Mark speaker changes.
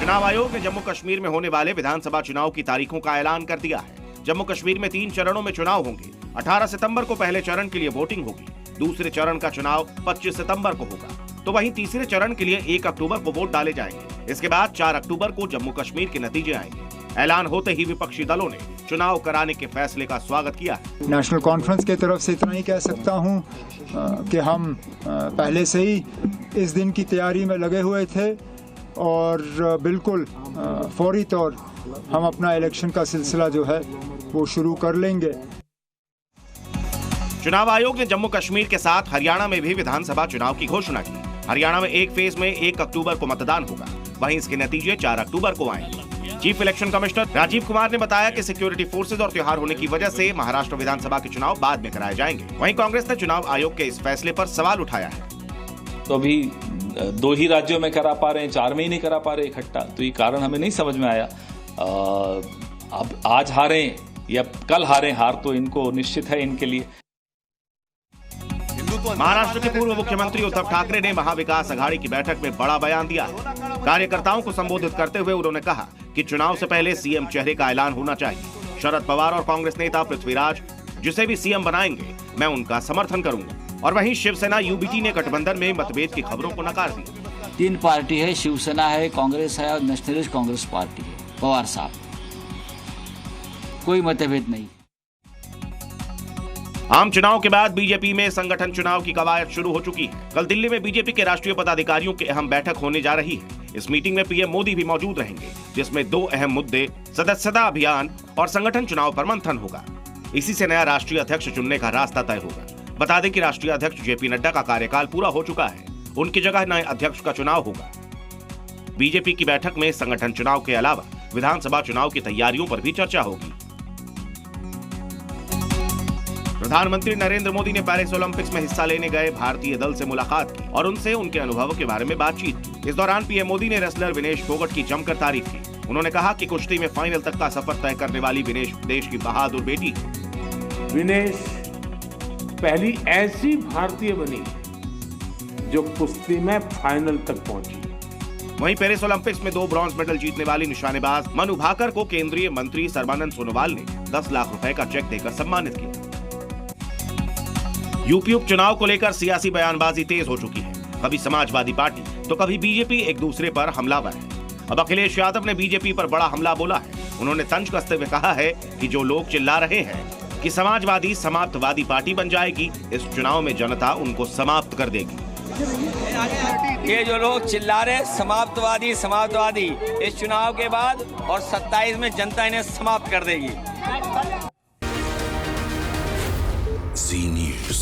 Speaker 1: चुनाव आयोग ने जम्मू कश्मीर में होने वाले विधानसभा चुनाव की तारीखों का ऐलान कर दिया है। जम्मू कश्मीर में 3 चरणों में चुनाव होंगे। 18 सितंबर को पहले चरण के लिए वोटिंग होगी। दूसरे चरण का चुनाव 25 सितंबर को होगा, तो वहीं तीसरे चरण के लिए 1 अक्टूबर को वोट डाले जाएंगे। इसके बाद 4 अक्टूबर को जम्मू कश्मीर के नतीजे आएंगे। ऐलान होते ही विपक्षी दलों ने चुनाव कराने के फैसले का स्वागत किया है।
Speaker 2: नेशनल कॉन्फ्रेंस की तरफ से इतना ही कह सकता हूं कि हम पहले से ही इस दिन की तैयारी में लगे हुए थे और बिल्कुल फौरी तौर हम अपना इलेक्शन का सिलसिला जो है वो शुरू कर लेंगे।
Speaker 1: चुनाव आयोग ने जम्मू कश्मीर के साथ हरियाणा में भी विधानसभा चुनाव की घोषणा की। हरियाणा में एक फेज में 1 अक्टूबर को मतदान होगा, वहीं इसके नतीजे 4 अक्टूबर को आएंगे। Chief election commissioner Rajiv Kumar ने बताया कि सिक्योरिटी फोर्सेज और त्योहार होने की वजह से महाराष्ट्र विधानसभा के चुनाव बाद में कराए जाएंगे। वहीं कांग्रेस ने चुनाव आयोग के इस फैसले पर सवाल उठाया है।
Speaker 3: तो अभी 2 ही राज्यों में करा पा रहे हैं, 4 में ही नहीं करा पा रहे इकट्ठा, तो ये कारण हमें नहीं समझ में आया। अब आज हारे या कल हारे, हार तो इनको निश्चित है इनके लिए।
Speaker 1: महाराष्ट्र के पूर्व मुख्यमंत्री उद्धव ठाकरे ने महाविकास अघाड़ी की बैठक में बड़ा बयान दिया है। कार्यकर्ताओं को संबोधित करते हुए उन्होंने कहा कि चुनाव से पहले सीएम चेहरे का ऐलान होना चाहिए। शरद पवार और कांग्रेस नेता पृथ्वीराज जिसे भी सीएम बनाएंगे, मैं उनका समर्थन करूंगा। और वहीं शिवसेना यूबीटी ने गठबंधन में मतभेद की खबरों को नकार दिया।
Speaker 4: 3 पार्टी है, शिवसेना है, कांग्रेस है और नेशनलिस्ट कांग्रेस पार्टी है। पवार साहब, कोई मतभेद नहीं।
Speaker 1: आम चुनाव के बाद बीजेपी में संगठन चुनाव की कवायद शुरू हो चुकी है। कल दिल्ली में बीजेपी के राष्ट्रीय पदाधिकारियों की अहम बैठक होने जा रही है। इस मीटिंग में पीएम मोदी भी मौजूद रहेंगे, जिसमें 2 अहम मुद्दे सदस्यता अभियान और संगठन चुनाव पर मंथन होगा। इसी से नया राष्ट्रीय अध्यक्ष चुनने का रास्ता तय होगा। बता दें कि राष्ट्रीय अध्यक्ष जेपी नड्डा का कार्यकाल पूरा हो चुका है। उनकी जगह नए अध्यक्ष का चुनाव होगा। बीजेपी की बैठक में संगठन चुनाव के अलावा विधानसभा चुनाव की तैयारियों पर भी चर्चा होगी। प्रधानमंत्री नरेंद्र मोदी ने पेरिस ओलंपिक्स में हिस्सा लेने गए भारतीय दल से मुलाकात की और उनसे उनके अनुभवों के बारे में बातचीत की। इस दौरान पीएम मोदी ने रेसलर विनेश फोगट की जमकर तारीफ की। उन्होंने कहा कि कुश्ती में फाइनल तक का सफर तय करने वाली विनेश देश की बहादुर बेटी है।
Speaker 5: विनेश पहली ऐसी भारतीय बनी जो कुश्ती में फाइनल तक पहुंची।
Speaker 1: वहीं पेरिस ओलंपिक्स में 2 ब्रॉन्ज मेडल जीतने वाली निशानेबाज मनु भाकर को केंद्रीय मंत्री सर्बानंद सोनोवाल ने 10 लाख रुपए का चेक देकर सम्मानित किया। यूपी उपचुनाव को लेकर सियासी बयानबाजी तेज हो चुकी है। कभी समाजवादी पार्टी तो कभी बीजेपी एक दूसरे पर हमलावर है। अब अखिलेश यादव ने बीजेपी पर बड़ा हमला बोला है। उन्होंने तंज कसते हुए कहा है कि जो लोग चिल्ला रहे हैं कि समाजवादी समाप्तवादी पार्टी बन जाएगी, इस चुनाव में जनता उनको समाप्त कर देगी।
Speaker 6: ये जो लोग चिल्ला रहे समाप्तवादी इस चुनाव के बाद और 27 में जनता इन्हें समाप्त कर देगी।
Speaker 7: Zee News।